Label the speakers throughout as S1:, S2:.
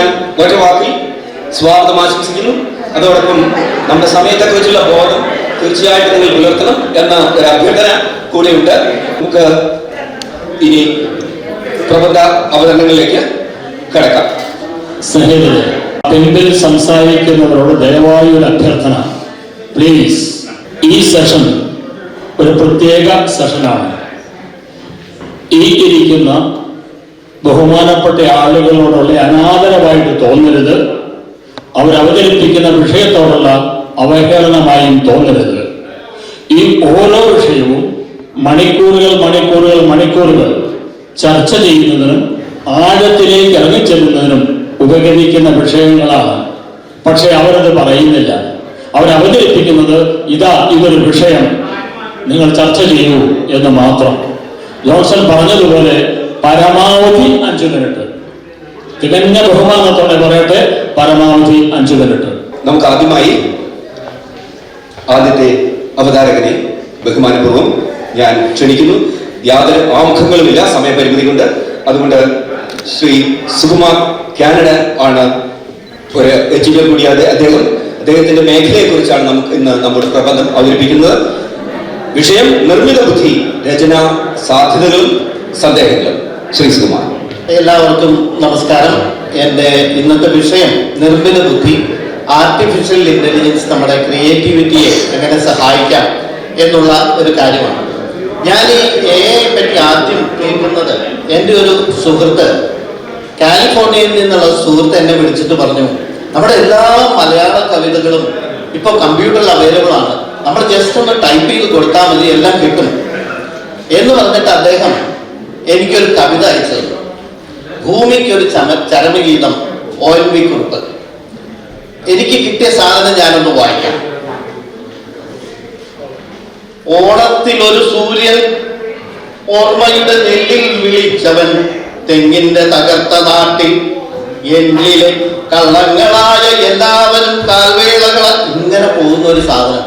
S1: ഞാൻ ഒറ്റ വാക്കിൽ സ്വാഗതം ആശംസിക്കുന്നു. അതോടൊപ്പം നമ്മുടെ സമയത്തെക്കുറിച്ചുള്ള ബോധം തീർച്ചയായിട്ടും നിങ്ങൾ പുലർത്തണം എന്ന ഒരു അഭ്യർത്ഥന കൂടെയുണ്ട്. നമുക്ക് ഇനി പ്രബന്ധ അവതരണങ്ങളിലേക്ക് കടക്കാം.
S2: സ്നേഹിതരെ, പിൻപിൽ സംസാരിക്കുന്നവരോട് ദയവായി ഒരു അഭ്യർത്ഥന. പ്ലീസ്, ഈ സെഷൻ ഒരു പ്രത്യേക സെഷനാണ്. ഈ ഇരിക്കുന്ന ബഹുമാനപ്പെട്ട ആളുകളോടുള്ള അനാദരവായിട്ട് തോന്നരുത്. അവരവതരിപ്പിക്കുന്ന വിഷയത്തോടുള്ള അവഹേളനമായും തോന്നരുത്. ഈ ഓരോ വിഷയവും മണിക്കൂറുകൾ ചർച്ച ചെയ്യുന്നതിനും ആഴത്തിലേക്ക് ഇറങ്ങിച്ചെല്ലുന്നതിനും ഉപകരിക്കുന്ന വിഷയങ്ങളാണ്. പക്ഷെ അവരത് പറയുന്നില്ല. അവരവതരിപ്പിക്കുന്നത് ഇതൊരു വിഷയം, നിങ്ങൾ ചർച്ച ചെയ്യൂ എന്ന് മാത്രം. ജോൺസൺ പറഞ്ഞതുപോലെ പരമാവധി 5 മിനിറ്റ്. തികഞ്ഞ ബഹുമാനത്തോടെ പറയട്ടെ, പരമാവധി 5 മിനിറ്റ്.
S1: നമുക്ക് ആദ്യത്തെ അവതാരകനെ ബഹുമാനപൂർവ്വം ഞാൻ ക്ഷണിക്കുന്നു. യാതൊരു ആമുഖങ്ങളുമില്ല, സമയപരിമിതി കൊണ്ട്. അതുകൊണ്ട് ശ്രീ സുകുമാർ കാനഡ ആണ് ഒരു എഞ്ചിനീയർ കൂടിയാതെ. അദ്ദേഹത്തിന്റെ മേഖലയെ കുറിച്ചാണ് നമുക്ക് ഇന്ന് നമ്മുടെ പ്രബന്ധം അവതരിപ്പിക്കുന്നത്. വിഷയം നിർമ്മിത ബുദ്ധി, രചന, സാധ്യതകളും സന്ദേഹങ്ങളും. ശ്രീ സുകുമാർ.
S3: എല്ലാവർക്കും നമസ്കാരം. എൻ്റെ ഇന്നത്തെ വിഷയം നിർമ്മിത ബുദ്ധി, ആർട്ടിഫിഷ്യൽ ഇന്റലിജൻസ് നമ്മുടെ ക്രിയേറ്റിവിറ്റിയെ എങ്ങനെ സഹായിക്കാം എന്നുള്ള ഒരു കാര്യമാണ്. ഞാൻ ഈ AI പറ്റി ആദ്യം കേൾക്കുന്നത് എൻ്റെ ഒരു സുഹൃത്ത്, കാലിഫോർണിയയിൽ നിന്നുള്ള സുഹൃത്ത് എന്നെ വിളിച്ചിട്ട് പറഞ്ഞു, നമ്മുടെ എല്ലാ മലയാള കവിതകളും ഇപ്പോൾ കമ്പ്യൂട്ടറിൽ അവൈലബിൾ ആണ്, നമ്മൾ ജസ്റ്റ് ഒന്ന് ടൈപ്പ് ചെയ്ത് കൊടുത്താൽ മതി, എല്ലാം കിട്ടും എന്ന് പറഞ്ഞിട്ട് അദ്ദേഹം എനിക്കൊരു കവിത അയച്ചത്. ഭൂമിക്കൊരു ചരമഗീതം, ONV കുറിപ്പ്. എനിക്ക് കിട്ടിയ സാധനം ഞാനൊന്ന് വായിക്കാം. ഓണത്തിലൊരു സൂര്യൻ ഓർമ്മയുടെ നെല്ലിൽ വിളിച്ചവൻ, തെങ്ങിന്റെ തകർത്ത നാട്ടിൽ എന്നിലെ കള്ളങ്ങളായ എല്ലാവരും കാൽവേളകള. ഇങ്ങനെ പോകുന്ന ഒരു സാധനം,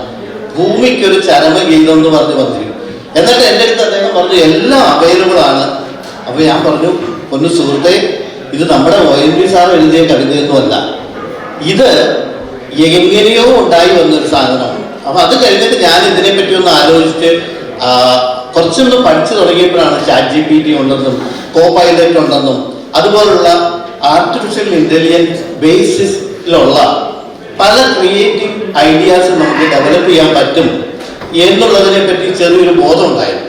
S3: ഭൂമിക്കൊരു ചരമഗീതം എന്ന് പറഞ്ഞ് വന്നിരിക്കും. എന്നിട്ട് എൻ്റെ അടുത്ത് അദ്ദേഹം പറഞ്ഞു എല്ലാം അവൈലബിൾ ആണ്. അപ്പൊ ഞാൻ പറഞ്ഞു, ഒന്ന് സുഹൃത്തെ, ഇത് നമ്മുടെ ONV സാർ എഴുതിയ കവിതയൊന്നുമല്ല, ഇത് എങ്ങനെയോ ഉണ്ടായി വന്നൊരു സാധനമാണ്. അപ്പൊ അത് കഴിഞ്ഞിട്ട് ഞാൻ ഇതിനെ പറ്റി ഒന്ന് ആലോചിച്ച് കുറച്ചൊന്ന് പഠിച്ചു തുടങ്ങിയപ്പോഴാണ് ChatGPT ഉണ്ടെന്നും കോപൈലറ്റ് ഉണ്ടെന്നും അതുപോലുള്ള ആർട്ടിഫിഷ്യൽ ഇന്റലിജൻസ് ബേസിസിലുള്ള പല ക്രിയേറ്റീവ് ഐഡിയാസ് നമുക്ക് ഡെവലപ്പ് ചെയ്യാൻ പറ്റും എന്നുള്ളതിനെ പറ്റി ചെറിയൊരു ബോധം ഉണ്ടായിരുന്നു.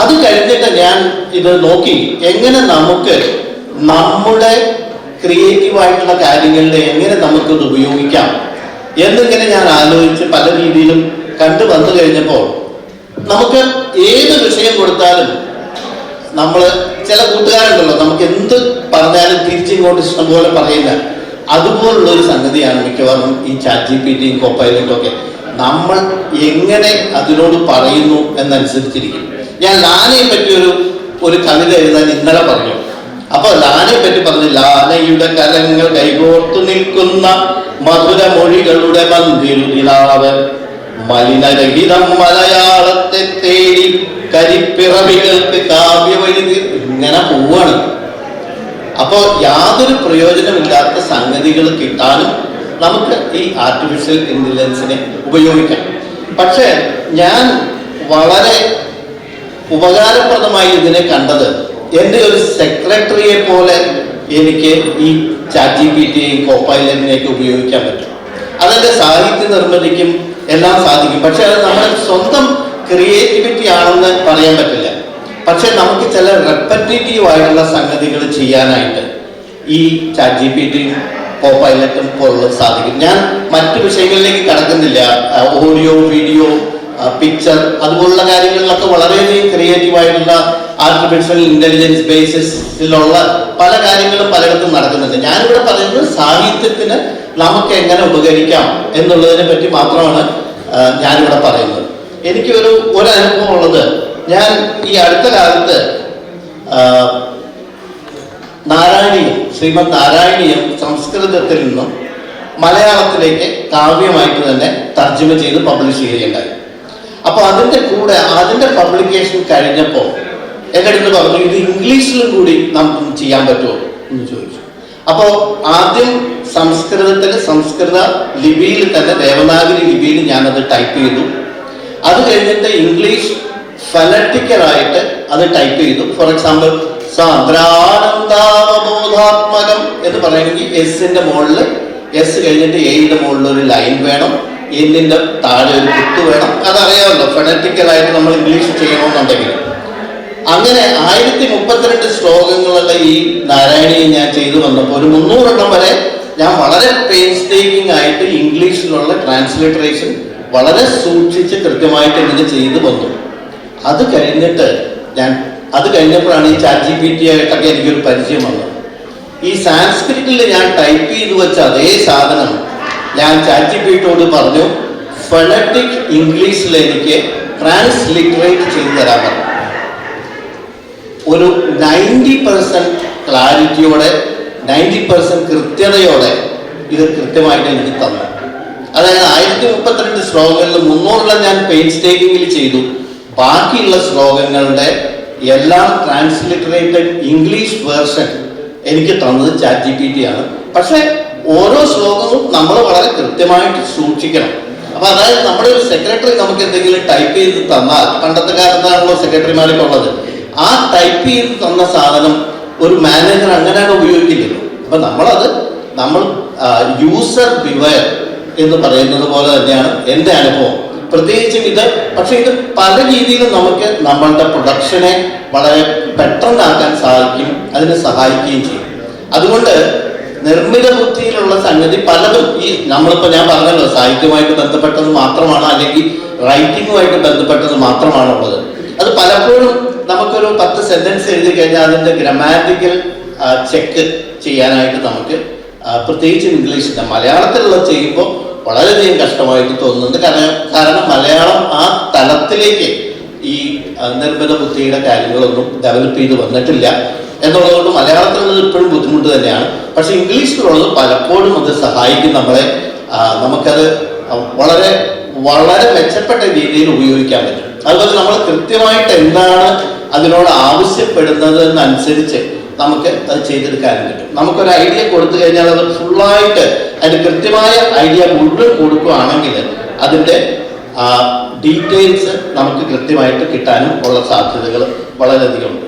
S3: അത് കഴിഞ്ഞിട്ട് ഞാൻ ഇത് നോക്കി, എങ്ങനെ നമുക്ക് നമ്മുടെ ക്രിയേറ്റീവായിട്ടുള്ള കാര്യങ്ങളിൽ എങ്ങനെ നമുക്കിത് ഉപയോഗിക്കാം എന്നിങ്ങനെ ഞാൻ ആലോചിച്ച് പല രീതിയിലും കണ്ടു വന്നു കഴിഞ്ഞപ്പോൾ, നമുക്ക് ഏത് വിഷയം കൊടുത്താലും നമ്മൾ ചില കൂട്ടുകാരുണ്ടല്ലോ, നമുക്ക് എന്ത് പറഞ്ഞാലും തിരിച്ചിങ്ങോട്ട് ഇഷ്ടംപോലെ പറയുന്ന അതുപോലുള്ള ഒരു സംഗതിയാണ് മിക്കവാറും ഈ ChatGPTയും കോപ്പൈലറ്റും ഒക്കെ. നമ്മൾ എങ്ങനെ അതിനോട് പറയുന്നു എന്നനുസരിച്ചിരിക്കും. ഞാൻ ലാനയെ പറ്റി ഒരു കവിത എഴുതാൻ ഇന്നലെ പറഞ്ഞു. അപ്പൊ ലാനയെ പറ്റി പറഞ്ഞു, ലാനയുടെ കരങ്ങൾ കൈകോർത്തു നിൽക്കുന്ന മധുര മൊഴികളുടെ മന്ദിരുതിലാവൻ, മലിനരഹിതം മലയാളത്തെ തേടി കരിപ്പിറവികൾക്ക് കാവ്യവഴുതി. ഇങ്ങനെ പോവാണ്. അപ്പോൾ യാതൊരു പ്രയോജനമില്ലാത്ത സംഗതികൾ കിട്ടാനും നമുക്ക് ഈ ആർട്ടിഫിഷ്യൽ ഇന്റലിജൻസിനെ ഉപയോഗിക്കാം. പക്ഷേ ഞാൻ വളരെ ഉപകാരപ്രദമായി ഇതിനെ കണ്ടത്, എൻ്റെ ഒരു സെക്രട്ടറിയെ പോലെ എനിക്ക് ഈ ChatGPTയെയും കോപ്പൈലറ്റിനെയൊക്കെ ഉപയോഗിക്കാൻ പറ്റും. അതെൻ്റെ സാഹിത്യ നിർമ്മിതിക്കും എല്ലാം സാധിക്കും. പക്ഷെ അത് നമ്മുടെ സ്വന്തം ക്രിയേറ്റിവിറ്റി ആണെന്ന് പറയാൻ പറ്റില്ല. പക്ഷെ നമുക്ക് ചില റെപ്പറ്റേറ്റീവ് ആയിട്ടുള്ള സംഗതികൾ ചെയ്യാനായിട്ട് ഈ ChatGPTയും കോപ്പൈലറ്റും പോലുള്ളത് സാധിക്കും. ഞാൻ മറ്റു വിഷയങ്ങളിലേക്ക് കടക്കുന്നില്ല. ഓഡിയോ, വീഡിയോ, പിക്ചർ അതുപോലുള്ള കാര്യങ്ങളിലൊക്കെ വളരെയധികം ക്രിയേറ്റീവായിട്ടുള്ള ആർട്ടിഫിഷ്യൽ ഇന്റലിജൻസ് ബേസിസിലുള്ള പല കാര്യങ്ങളും പലയിടത്തും നടക്കുന്നുണ്ട്. ഞാനിവിടെ പറയുന്നത് സാഹിത്യത്തിന് നമുക്ക് എങ്ങനെ ഉപകരിക്കാം എന്നുള്ളതിനെ പറ്റി മാത്രമാണ് ഞാനിവിടെ പറയുന്നത്. എനിക്ക് ഒരു അനുഭവം ഉള്ളത്, ഞാൻ ഈ അടുത്ത കാലത്ത് ശ്രീമദ് നാരായണീയം സംസ്കൃതത്തിൽ നിന്നും മലയാളത്തിലേക്ക് കാവ്യമായിട്ട് തന്നെ തർജ്ജമ ചെയ്ത് പബ്ലിഷ് ചെയ്യുകയുണ്ടായി. അപ്പോൾ അതിൻ്റെ പബ്ലിക്കേഷൻ കഴിഞ്ഞപ്പോൾ എൻ്റെ അടുത്ത് പറഞ്ഞു, ഇത് ഇംഗ്ലീഷിലും കൂടി നമുക്ക് ചെയ്യാൻ പറ്റുമോ എന്ന് ചോദിച്ചു. അപ്പോൾ ആദ്യം സംസ്കൃത ലിപിയിൽ തന്നെ ദേവനാഗരി ലിപിയിൽ ഞാനത് ടൈപ്പ് ചെയ്തു. അത് കഴിഞ്ഞിട്ട് ഇംഗ്ലീഷ് ഫലറ്റിക്കലായിട്ട് അത് ടൈപ്പ് ചെയ്തു. ഫോർ എക്സാമ്പിൾ സാന്ദ്രാനന്ദാവബോധാത്മകം എന്ന് പറയണമെങ്കിൽ എസിന്റെ മുകളിൽ എസ് കഴിഞ്ഞിട്ട് എയുടെ മുകളിൽ ഒരു ലൈൻ വേണം, എന്നിന്റെ താഴെ ഒരു കുത്ത് വേണം. അതറിയാമല്ലോ ഫണറ്റിക്കലായിട്ട് നമ്മൾ ഇംഗ്ലീഷ് ചെയ്യണമെന്നുണ്ടെങ്കിൽ. അങ്ങനെ 1032 ശ്ലോകങ്ങളുള്ള ഈ നാരായണീയെ ഞാൻ ചെയ്തു വന്നപ്പോൾ ഒരു 300 എണ്ണം വരെ ഞാൻ വളരെ പെയിൻസ്റ്റേക്കിംഗ് ആയിട്ട് ഇംഗ്ലീഷിലുള്ള ട്രാൻസ്ലിറ്ററേഷൻ വളരെ സൂക്ഷിച്ച് കൃത്യമായിട്ട് ഇങ്ങനെ ചെയ്തു വന്നു. അത് കഴിഞ്ഞപ്പോഴാണ് ഈ ChatGPT ആയിട്ടൊക്കെ എനിക്കൊരു പരിചയം വന്നത്. ഈ സാൻസ്ക്രിറ്റിൽ ഞാൻ ടൈപ്പ് ചെയ്തു വെച്ച അതേ സാധനം ഞാൻ ChatGPTയോട് പറഞ്ഞു, ഫണറ്റിക് ഇംഗ്ലീഷിൽ എനിക്ക് ട്രാൻസ്ലിറ്ററേറ്റ് ചെയ്തു തരാൻ പറഞ്ഞു. ഒരു 90% ക്ലാരിറ്റിയോടെ 90% കൃത്യതയോടെ ഇത് കൃത്യമായിട്ട് എനിക്ക് തന്നു. അതായത് 1032 ശ്ലോകങ്ങളിൽ 300 ഞാൻ പെയിൻസ്റ്റേക്കിങ്ങിൽ ചെയ്തു. ബാക്കിയുള്ള ശ്ലോകങ്ങളുടെ എല്ലാം ട്രാൻസ്ലിറ്ററേറ്റഡ് ഇംഗ്ലീഷ് വേർഷൻ എനിക്ക് തന്നത് ChatGPT ആണ്. പക്ഷെ ഓരോ ശ്ലോകവും നമ്മൾ വളരെ കൃത്യമായിട്ട് സൂക്ഷിക്കണം. അപ്പൊ അതായത് നമ്മുടെ ഒരു സെക്രട്ടറി നമുക്ക് എന്തെങ്കിലും ടൈപ്പ് ചെയ്ത് തന്നാൽ, പണ്ടത്തെ കാലത്താണല്ലോ സെക്രട്ടറിമാരൊക്കെ ഉള്ളത്, ആ ടൈപ്പ് ചെയ്ത് തന്ന സാധനം ഒരു മാനേജർ അങ്ങനെയാണ് ഉപയോഗിക്കില്ലല്ലോ. അപ്പൊ നമ്മൾ യൂസർ ബിവെയർ എന്ന് പറയുന്നത് പോലെ തന്നെയാണ് എൻ്റെ അനുഭവം. പ്രത്യേകിച്ചും പക്ഷെ ഇത് പല രീതിയിലും നമുക്ക് നമ്മളുടെ പ്രൊഡക്ഷനെ വളരെ പെട്ടെന്നാക്കാൻ സാധിക്കും, അതിനെ സഹായിക്കുകയും ചെയ്യും. അതുകൊണ്ട് നിർമ്മിത ബുദ്ധിയിലുള്ള സംഗതി പലതും നമ്മളിപ്പോൾ ഞാൻ പറഞ്ഞല്ലോ സാഹിത്യവുമായിട്ട് ബന്ധപ്പെട്ടത് മാത്രമാണ്, അല്ലെങ്കിൽ റൈറ്റിങ്ങുമായിട്ട് ബന്ധപ്പെട്ടത് മാത്രമാണുള്ളത്. അത് പലപ്പോഴും നമുക്കൊരു 10 സെന്റൻസ് എഴുതി കഴിഞ്ഞാൽ അതിൻ്റെ ഗ്രാമാറ്റിക്കൽ ചെക്ക് ചെയ്യാനായിട്ട് നമുക്ക് പ്രത്യേകിച്ച് ഇംഗ്ലീഷില്ല, മലയാളത്തിലുള്ള ചെയ്യുമ്പോൾ വളരെയധികം കഷ്ടമായിട്ട് തോന്നുന്നുണ്ട്. കാരണം മലയാളം ആ തലത്തിലേക്ക് ഈ നിർമ്മിത ബുദ്ധിയുടെ കാര്യങ്ങളൊന്നും ഡെവലപ്പ് ചെയ്ത് വന്നിട്ടില്ല എന്നുള്ളതുകൊണ്ട് മലയാളത്തിലുള്ളത് ഇപ്പോഴും ബുദ്ധിമുട്ട് തന്നെയാണ്. പക്ഷെ ഇംഗ്ലീഷിലുള്ളത് പലപ്പോഴും അത് സഹായിക്കും നമ്മളെ. നമുക്കത് വളരെ വളരെ മെച്ചപ്പെട്ട രീതിയിൽ ഉപയോഗിക്കാൻ പറ്റും. അതുപോലെ നമ്മൾ കൃത്യമായിട്ട് എന്താണ് അതിനോട് ആവശ്യപ്പെടുന്നത് എന്നനുസരിച്ച് നമുക്ക് അത് ചെയ്തെടുക്കാനും പറ്റും. നമുക്കൊരു ഐഡിയ കൊടുത്തു കഴിഞ്ഞാൽ അത് ഫുള്ളായിട്ട് അതിന് കൃത്യമായ ഐഡിയ മുഴുവൻ കൊടുക്കുകയാണെങ്കിൽ അതിൻ്റെ ഡീറ്റെയിൽസ് നമുക്ക് കൃത്യമായിട്ട് കിട്ടാനും ഉള്ള സാധ്യതകൾ വളരെയധികം ഉണ്ട്.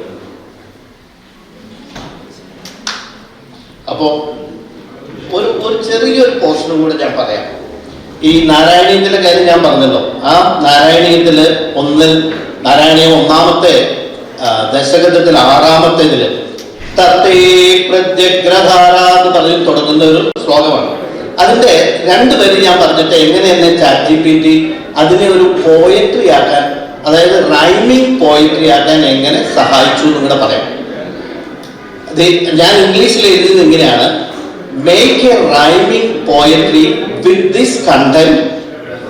S3: അപ്പോൾ ഒരു ചെറിയൊരു പോർഷനും കൂടെ ഞാൻ പറയാം. ഈ നാരായണീയത്തിലെ കാര്യം ഞാൻ പറഞ്ഞല്ലോ. ആ നാരായണീയത്തിൽ നാരായണീയം 1-ാമത്തെ ദശകത്തിൽ 6-ാമത്തേതിൽ തത്തേ പ്രത്യഗ്രധാര എന്ന് പറഞ്ഞ് തുടങ്ങുന്ന ഒരു ശ്ലോകമാണ്. അതിന്റെ 2 വരി ഞാൻ പറഞ്ഞിട്ട് എങ്ങനെ എന്നെ ChatGPT അതിനെ ഒരു പോയട്രി ആക്കാൻ, അതായത് റൈമിംഗ് പോയട്രി ആക്കാൻ എങ്ങനെ സഹായിച്ചു എന്ന് കൂടെ പറയാം. ഞാൻ ഇംഗ്ലീഷിൽ എഴുതുന്നത് ഇങ്ങനെയാണ്: make a rhyming poetry with this content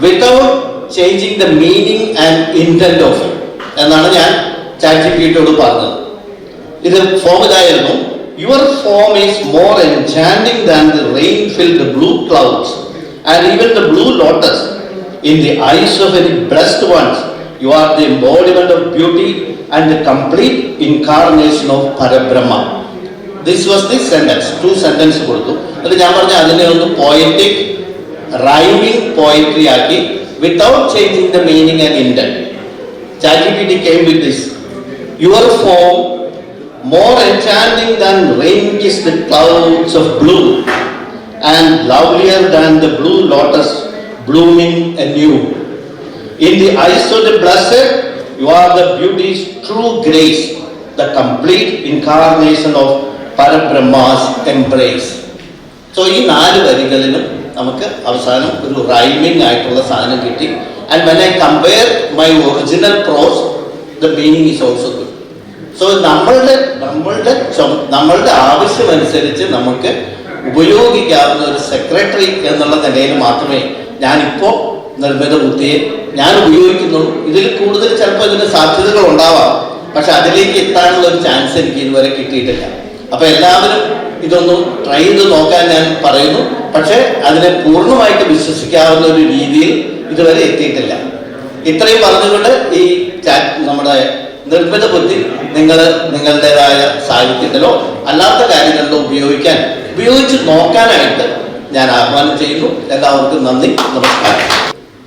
S3: without changing the meaning and intent of it എന്നാണ് ഞാൻ ChatGPTയോട് പറഞ്ഞത്. ഇത് ഫോം ഇതായിരുന്നു: your form is more enchanting than the rain filled blue clouds and even the blue lotus in the eyes of any blessed ones. You are the embodiment of beauty and the complete incarnation of Parabrahma. This was the sentence. 2 sentence കൊടുത്തു. അത് ഞാൻ പറഞ്ഞ അതിനെ ഒന്ന് poetic rhyming poetry ആക്കി without changing the meaning and intent. ChatGPT came with this: your form more enchanting than rain is the clouds of blue and lovelier than the blue lotus blooming anew. In the eyes of the blessed, you are the beauty's true grace, the complete incarnation of Parabrahma's embrace. So ഈ 4 വരികളിലും നമുക്ക് അവസാനം ഒരു rhyming ആയിട്ടുള്ള സാധനം കിട്ടി. And when I compare my original prose, the meaning is also good. So നമ്മളുടെ ആവശ്യമനുസരിച്ച് നമുക്ക് ഉപയോഗിക്കാവുന്ന ഒരു സെക്രട്ടറി എന്നുള്ള നിലയിൽ മാത്രമേ ഞാനിപ്പോൾ നിർമ്മിത ബുദ്ധിയെ ഞാൻ ഉപയോഗിക്കുന്നുള്ളൂ. ഇതിൽ കൂടുതൽ ചിലപ്പോൾ ഇതിന് സാധ്യതകൾ ഉണ്ടാവാം, പക്ഷെ അതിലേക്ക് എത്താനുള്ള ഒരു ചാൻസ് എനിക്ക് ഇതുവരെ കിട്ടിയിട്ടില്ല. അപ്പൊ എല്ലാവരും ഇതൊന്നും ട്രൈ ചെയ്ത് നോക്കാൻ ഞാൻ പറയുന്നു. പക്ഷെ അതിനെ പൂർണ്ണമായിട്ട് വിശ്വസിക്കാവുന്ന ഒരു രീതിയിൽ ഇതുവരെ എത്തിയിട്ടില്ല. ഇത്രയും പറഞ്ഞുകൊണ്ട് ഈ നമ്മുടെ നിർമ്മിത ബുദ്ധി നിങ്ങളുടേതായ സാഹിത്യത്തിലോ അല്ലാത്ത കാര്യങ്ങളിലോ ഉപയോഗിക്കാൻ ഉപയോഗിച്ച് നോക്കാനായിട്ട് ഞാൻ ആഹ്വാനം ചെയ്യുന്നു. എല്ലാവർക്കും നന്ദി, നമസ്കാരം.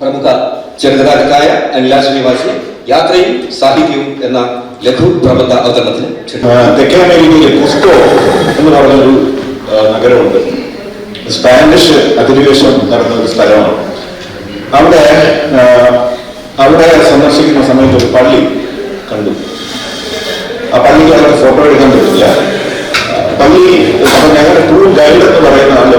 S1: പ്രമുഖ ചെറുകഥാകൃത്തായ അനില ശ്രീനിവാസി യാത്രയും സാഹിത്യവും എന്ന ലഘു പ്രബന്ധ അവതരണത്തിന്
S4: തെക്കേ അമേരിക്കയിലെ കുസ്കോ എന്ന് പറഞ്ഞൊരു നഗരമുണ്ട്. സ്പാനിഷ് അധിനിവേശം നടന്ന ഒരു സ്ഥലമാണ്. അവിടെ സന്ദർശിക്കുന്ന സമയത്ത് ഒരു പള്ളി കണ്ടു. ആ പള്ളിക്ക് അവരുടെ ഫോട്ടോ എടുക്കാൻ പറ്റില്ല. പള്ളി ഞങ്ങളുടെ ടൂർ ഗൈഡ് എന്ന് പറയുന്ന ആള്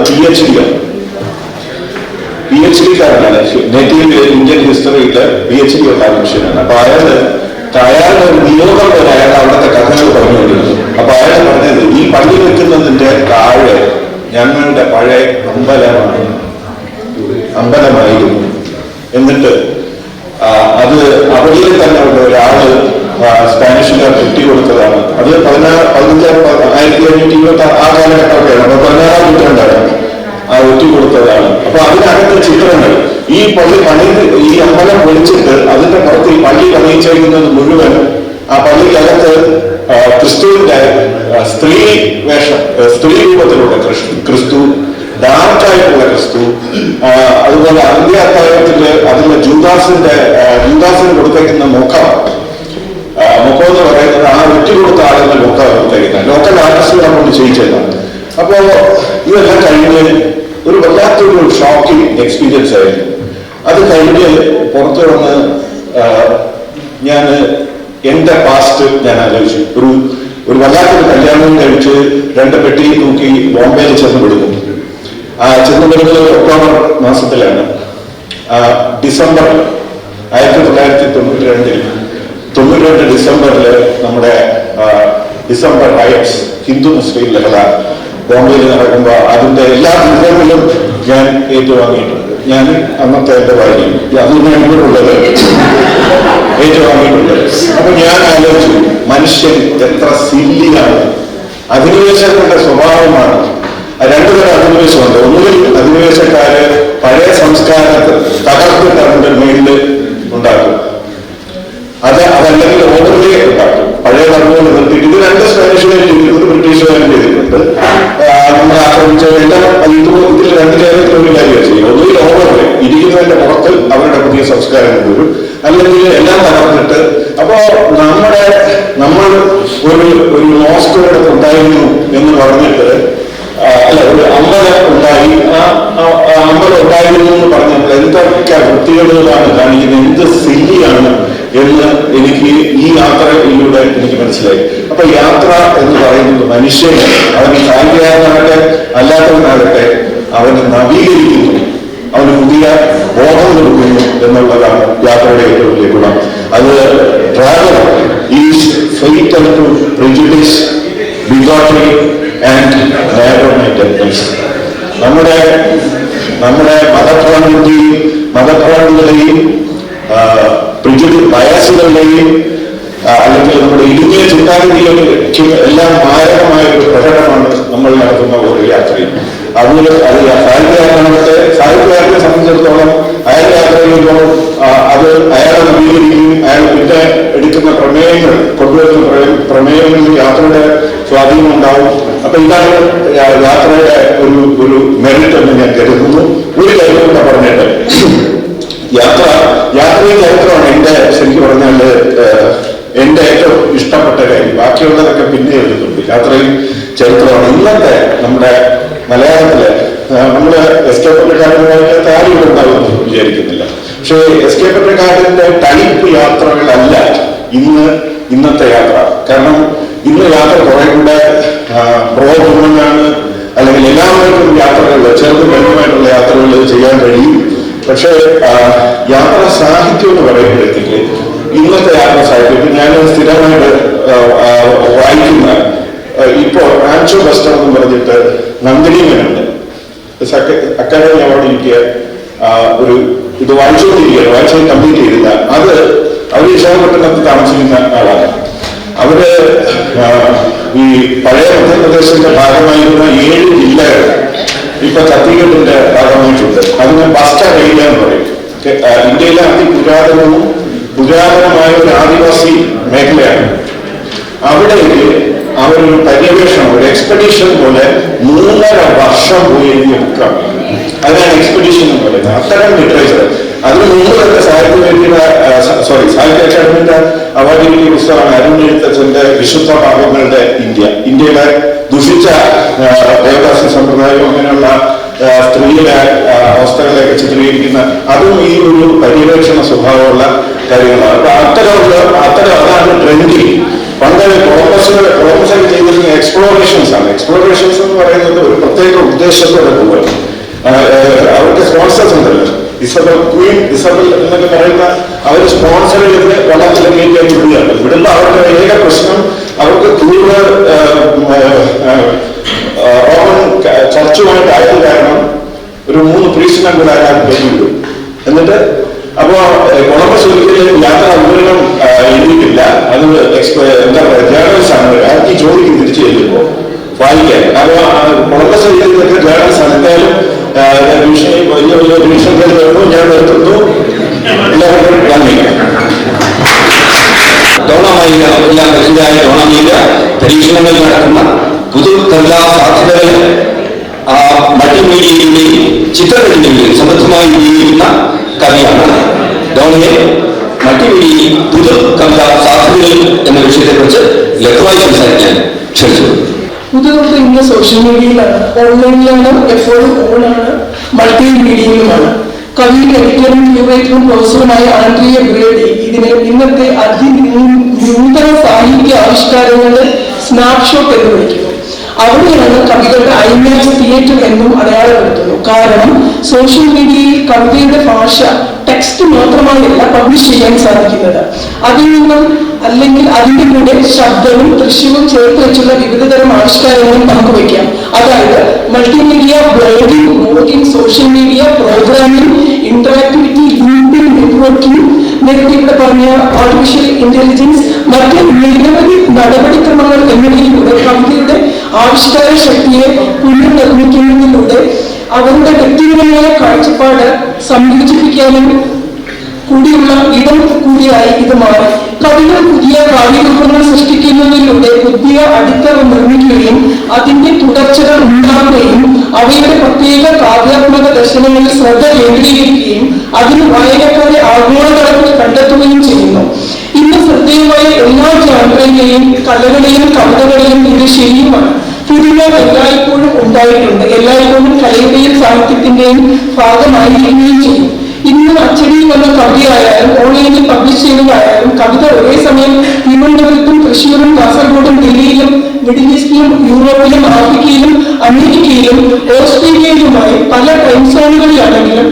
S4: PhD കാരനാണ്. നേറ്റീവ് ഇന്ത്യൻ ഹിസ്റ്ററിയില് PhD ഉള്ള മനുഷ്യനാണ്. അപ്പൊ അയാളുടെ ഒരു നിയോഗം പോലെ അയാൾ അവിടുത്തെ കഥകൾ പറഞ്ഞുകൊണ്ടിരുന്നു. അപ്പൊ അയാൾ പറഞ്ഞത് ഈ പള്ളി വെക്കുന്നതിന്റെ താഴെ ഞങ്ങളുടെ പഴയ അമ്പലമായിരുന്നു. എന്നിട്ട് അത് അവിടെ തന്നെ ഉള്ള ഒരാള് സ്പാനിഷുകാർ കെട്ടിക്കൊടുത്തതാണ്. അത് 1526 ആ കാലഘട്ടമൊക്കെയാണ്. അപ്പൊ 16-ാം നൂറ്റാണ്ടാണ് ആ ഒറ്റിക്കൊടുത്തതാണ്. അപ്പൊ അതിനകത്ത് ചിത്രങ്ങൾ ഈ ഈ അമ്പലം പൊളിച്ചിട്ട് അതിന്റെ പുറത്ത് ഈ പള്ളി പണിയിച്ചേക്കുന്നത് മുഴുവൻ ആ പള്ളിക്കകത്ത് ക്രിസ്തുവിന്റെ സ്ത്രീ രൂപത്തിലുള്ള ക്രിസ്തു, ഡാർക്കായിട്ടുള്ള ക്രിസ്തു, അതുപോലെ അന്ത്യാത്താഴത്തില് അതിലുള്ള ജൂദാസിന് കൊടുത്തേക്കുന്ന മുഖം എന്ന് പറയുന്നത് ആ ഒറ്റിക്കൊടുത്ത ആളുകളുടെ മുഖം കൊടുത്തേക്കുന്നത് ലോക്കൽ ആർട്ടിസ്റ്റുകളെ കൊണ്ട് ചെയ്യിച്ചതാണ്. അപ്പോ ഇതെല്ലാം കഴിഞ്ഞ് ഒരു വല്ലാത്തൊരു ഷോക്കിംഗ് എക്സ്പീരിയൻസ് ആയിരുന്നു. അത് കഴിഞ്ഞ് പുറത്തു വന്ന് ഞാൻ എന്റെ പാസ്റ്റ് ഞാൻ ആലോചിച്ചു. ഒരു വല്ലാത്തൊരു കല്യാണം കഴിച്ച് 2 പെട്ടിയിൽ തൂക്കി ബോംബെയിൽ ചെന്നുപെടുന്നു. ചെന്നുപെടുന്നത് ഒക്ടോബർ മാസത്തിലാണ്. ഡിസംബർ 1992 ഡിസംബറിൽ നമ്മുടെ ഡിസംബർ റൈറ്റ്സ്, ഹിന്ദു മുസ്ലിം ലഹള ബോംബെയിൽ നടക്കുമ്പോൾ അതിന്റെ എല്ലാ ദുരിതങ്ങളും ഞാൻ ഏറ്റുവാങ്ങിയിട്ടുണ്ട്. ഞാൻ അന്നത്തെ എന്റെ വഴി അതൊന്നും ഉള്ളത് ഏറ്റുവാങ്ങിയിട്ടുണ്ട്. അപ്പൊ ഞാൻ ആലോചിച്ചു, മനുഷ്യൻ എത്ര സില്ലിയാണ്. അധിനിവേശങ്ങളുടെ സ്വഭാവമാണ്. 2 തരം അധിനിവേശമുണ്ട്. ഒന്നുകിൽ അധിനിവേശക്കാര് പഴയ സംസ്കാരത്തെ തകർത്തിട്ട് അതിന്റെ മേലിൽ ഉണ്ടാക്കും. അതല്ലെങ്കിൽ ഓർഡറിലേ ഉണ്ടാക്കും. പഴയ കർമ്മങ്ങൾ നിർത്തിയിട്ട് ഇത് 2 സ്പാനിഷുകാർ ചെയ്തിട്ടുണ്ട്, ബ്രിട്ടീഷുകാരും ചെയ്തിട്ടുണ്ട്. നമ്മൾ ആക്രമിച്ച ഇതിൽ 2 കേരളത്തിലൊരു കാര്യം ചെയ്യും. ഒന്നുകിൽ ഓർഡറിൽ ഇരിക്കുന്നതിന്റെ പുറത്ത് അവരുടെ പുതിയ സംസ്കാരം കൊണ്ടുവരും, അല്ലെങ്കിൽ എല്ലാം തകർത്തിട്ട്. അപ്പോ നമ്മൾ ഒരു മോസ്ക് ഉണ്ടായിരുന്നു എന്ന് പറഞ്ഞിട്ട് ഒരു അമ്പലം ഉണ്ടായി, ആ അമ്പലം ഉണ്ടായിരുന്നു എന്ന് പറഞ്ഞ് നമ്മൾ എന്തൊക്കെ വൃത്തികേടുകളാണ് കാണിക്കുന്നത്, എന്ത് സില്ലിയാണ് എന്ന് എനിക്ക് ഈ യാത്രയിലൂടെ എനിക്ക് മനസ്സിലായി. അപ്പൊ യാത്ര എന്ന് പറയുന്നത് മനുഷ്യനെ, അവന് സാഹിത്യകാരനാകട്ടെ അല്ലാത്തവനാകട്ടെ, അവന് നവീകരിക്കുന്നു, അവന് പുതിയ ബോധം കൊടുക്കുന്നു എന്നുള്ളതാണ് യാത്രയുടെ ഏറ്റവും വലിയ ഗുണം. അത് travel is fatal to prejudice, bigotry and narrow mindedness. നമ്മുടെ മതഭ്രാന്തികളെയും ബയസുകളുടെയും അല്ലെങ്കിൽ നമ്മുടെ ഇടുങ്ങിയ ചിന്താഗതികളിലേക്കും എല്ലാം മാരകമായ ഒരു പ്രകടനമാണ് നമ്മൾ നടത്തുന്ന ഒരു യാത്രയിൽ. സാഹിത്യകാരനെ സംബന്ധിച്ചിടത്തോളം അയാൾ യാത്ര ചെയ്യുമ്പോൾ അത് അയാളെ നവീകരിക്കുകയും അയാൾ പിന്നെ എടുക്കുന്ന കൊണ്ടുവരുന്ന പ്രമേയങ്ങളിൽ യാത്രയുടെ സ്വാധീനം ഉണ്ടാവും. അപ്പൊ ഇതാണ് യാത്രയുടെ ഒരു മെറിറ്റ് എന്ന് ഞാൻ കരുതുന്നു. ഒരു കാര്യം കൂടെ പറഞ്ഞിട്ട്, യാത്രയും ചരിത്രമാണ് ശരിക്കും പറഞ്ഞാൽ എന്റെ ഏറ്റവും ഇഷ്ടപ്പെട്ട കാര്യം. ബാക്കിയുള്ളതൊക്കെ പിന്നെ എഴുതുന്നുണ്ട്. യാത്രയും ചരിത്രമാണ്. ഇന്നത്തെ നമ്മുടെ മലയാളത്തില് നമ്മള് എസ്.കെ. പൊറ്റക്കാടിനുമായിട്ട് ആരും ഉണ്ടാകുമെന്ന് വിചാരിക്കുന്നില്ല. പക്ഷേ എസ്.കെ. പൊറ്റക്കാടിന്റെ ടൈപ്പ് യാത്രകളല്ല ഇന്നത്തെ യാത്ര. കാരണം ഇന്ന് യാത്ര കുറെ കൂടെ പ്രോഗ്രാമാണ്, അല്ലെങ്കിൽ എല്ലാവർക്കും യാത്രകൾ ചെറുതും വലുതുമായിട്ടുള്ള യാത്രകൾ ചെയ്യാൻ കഴിയും. പക്ഷേ യാത്രാ സാഹിത്യം എന്ന് പറയുമ്പോഴത്തേക്ക് ഇന്നത്തെ യാത്രാ സാഹിത്യം ഞാൻ സ്ഥിരമായിട്ട് വായിക്കുന്ന ഇപ്പോ ആൻഷോ ബസ്റ്റർ എന്ന് പറഞ്ഞിട്ട് നന്ദിനി മേനുണ്ട്, അക്കാദമി അവാർഡ് കിട്ടിയ ഇത് വായിച്ചുകൊണ്ടിരിക്കുകയാണ്, കംപ്ലീറ്റ് ചെയ്തില്ല. അവർ വിശാഖപട്ടണത്ത് താമസിക്കുന്ന ആളാണ്. അവര് ഈ പഴയ മധ്യപ്രദേശിന്റെ ഭാഗമായിരുന്ന 7 ജില്ലകൾ ഇപ്പൊ ഛത്തീസ്ഗഡിന്റെ ഭാഗമായിട്ടുണ്ട്. അതിന് ബസ്റ്റർ ഏരിയ എന്ന് പറയും. ഇന്ത്യയിലെ പുരാതനമായ ഒരു ആദിവാസി മേഖലയാണ്. അവിടെ അവരൊരു പര്യവേഷണം, ഒരു എക്സ്പെഡിഷൻ പോലെ 3.5 വർഷം പോയി എഴുതിയ ബുക്കാണ്. അതിനാണ് എക്സ്പെഡിഷൻ എന്ന് പറയുന്നത്. അത്തരം ലിറ്ററേച്ചർ. അതിന് മുമ്പ് തന്നെ സാഹിത്യ അക്കാദമിയുടെ അവാർഡ് കിട്ടിയ പുസ്തകമാണ് അരുൺ എഴുത്തച്ഛന്റെ വിശുദ്ധ പാപങ്ങളുടെ ഇന്ത്യയിലെ ദുഷിച്ച ദേവദാസി സമ്പ്രദായവും അങ്ങനെയുള്ള സ്ത്രീയുടെ അവസ്ഥകളെയൊക്കെ ചിത്രീകരിക്കുന്ന അതും ഈ ഒരു പര്യവേക്ഷണ സ്വഭാവമുള്ള കാര്യങ്ങളാണ്. അപ്പൊ അതാണ് ട്രെൻഡിങ്. പണ്ട് കോളംബസ് ചെയ്തിരുന്ന എക്സ്പ്ലോറേഷൻസ് ആണ്. എക്സ്പ്ലോറേഷൻസ് എന്ന് പറയുന്നത് ഒരു പ്രത്യേക ഉദ്ദേശത്തോടെ പോകുക. അവർക്ക് സ്പോൺസേഴ്സ് ഉണ്ടല്ലോ, ക്വീൻ ഇസബൽ എന്നൊക്കെ പറയുന്ന അവർ സ്പോൺസർ ചെയ്ത് വെള്ളത്തിലേക്ക് വിടുകയാണ്. വിടുമ്പോൾ അവരുടെ ഏക പ്രശ്നം അവർക്ക് കൂടുതൽ റോമൻ ചർച്ചുമായിട്ട് ആയത് കാരണം ഒരു 3 പ്രീസ്റ്റിനെ കൂടെ അതിനകത്ത് കയറ്റിവിടും. എന്നിട്ട് അപ്പോ കൊളംബസ് ഒരിക്കലും യാത്രാ വിവരണം എഴുതിയിട്ടില്ല. അത് എന്താ പറയുക, ജേർണൽസ് ആണ് ഈ ജോലിക്ക് തിരിച്ചു ചെല്ലുമ്പോൾ വായിക്കാൻ. അപ്പൊ കൊളംബസ് എഴുതിയതൊക്കെ ജേർണൽസ് ആണ്. എന്തായാലും വലിയ വലിയ ഭീഷണികൾ വരുന്നു. ഞാൻ നിർത്തുന്നു. എല്ലാവർക്കും നന്ദി.
S1: ഡോണമീല പരീക്ഷണങ്ങൾ നടക്കുന്ന പുതുകലാ സാധ്യതകൾ മൾട്ടിമീഡിയയിലെയും ചിത്രരചനയിലെയും സമൃദ്ധമായി ഉപയോഗിക്കുന്ന കവിയാണ്. ഡോണയെ മൾട്ടിമീഡിയയിൽ പുതുകലാ സാധ്യതകൾ എന്ന വിഷയത്തെക്കുറിച്ച് ലഘുവായി സംസാരിക്കാൻ ക്ഷണിച്ചു.
S5: പുതുതൊട്ട് ഇന്ന് സോഷ്യൽ മീഡിയയിലാണ്, ഓൺലൈനിലാണ്, എപ്പോഴും ഓണാണ്, മൾട്ടിമീഡിയയിലുമാണ്. കവിയും എഡിറ്ററും ക്യൂറേറ്ററും പ്രൊഫസറുമായ ആൻഡ്രിയ ബ്രേഡി ഇതിനെ ഇന്നത്തെ നൂതന സാഹിത്യ ആവിഷ്കാരങ്ങളുടെ സ്നാപ്ഷോട്ട് എന്ന് വിളിക്കുന്നു. അവിടെയാണ് കവികളുടെ ഐമാക്സ് തിയേറ്റർ എന്നും അടയാളപ്പെടുത്തുന്നു. കാരണം സോഷ്യൽ മീഡിയയിൽ കവിതയുടെ ഭാഷ ടെക്സ്റ്റ് മാത്രമായല്ല പബ്ലിഷ് ചെയ്യാൻ സാധിക്കുന്നത്. അതിൽ നിന്നും അല്ലെങ്കിൽ അതിന്റെ കൂടെ ശബ്ദവും ദൃശ്യവും ചേർത്ത് വെച്ചുള്ള വിവിധതരം ആവിഷ്കാരങ്ങളും പങ്കുവയ്ക്കാം. അതായത് multimedia blogging, social media programming, ഇന്ററാക്ടിവിറ്റി, grouping, networking, നേരത്തെ ഇവിടെ പറഞ്ഞ ആർട്ടിഫിഷ്യൽ ഇന്റലിജൻസ്, മറ്റ് നിരവധി നടപടിക്രമങ്ങൾ എന്നിവയിലൂടെ കവിതയുടെ ആവിഷ്കാര ശക്തിയെ പുനർനിർമ്മിക്കുന്നതിലൂടെ അവരുടെ വ്യക്തിപരമായ കാഴ്ചപ്പാട് സംയോജിപ്പിക്കാനും കൂടിയുള്ള ഇടം കൂടിയായി ഇത് മാറി. കവികൾ പുതിയ കാവ്യരൂപങ്ങൾ സൃഷ്ടിക്കുന്നതിലൂടെ പുതിയ അടിത്തറ നിർമ്മിക്കുകയും അതിന്റെ തുടർച്ചകൾ ഉണ്ടാകുകയും അവയുടെ പ്രത്യേക കാവ്യാത്മക ദർശനങ്ങളിൽ ശ്രദ്ധ കേന്ദ്രീകരിക്കുകയും അതിന് വായനക്കാരെ ആഗോളതലത്തിൽ കണ്ടെത്തുകയും ചെയ്യുന്നു. ഇന്ന് ശ്രദ്ധേയമായ എല്ലാ ജാനറയിലെയും കലകളെയും കവിതകളെയും ഇത് ശരിയുമാണ്. പുതുമ എല്ലായ്പ്പോഴും ഉണ്ടായിട്ടുണ്ട്, എല്ലായ്പ്പോഴും കലയുടെയും സാഹിത്യത്തിന്റെയും ഭാഗമായിരിക്കുകയും ചെയ്യും. ഇന്ന് അച്ചടിയിൽ വന്ന കവിതയായാലും ഓൺലൈനിൽ പബ്ലിഷ് ചെയ്യുന്നതായാലും കവിത ഒരേ സമയം തിരുവനന്തപുരത്തും തൃശ്ശൂരും കാസർഗോഡും ദില്ലിയിലും മിഡിൽ ഈസ്റ്റിലും യൂറോപ്പിലും ആഫ്രിക്കയിലും അമേരിക്കയിലും ഓസ്ട്രേലിയയിലുമായി പല ടൈം സോണുകളിലാണെങ്കിലും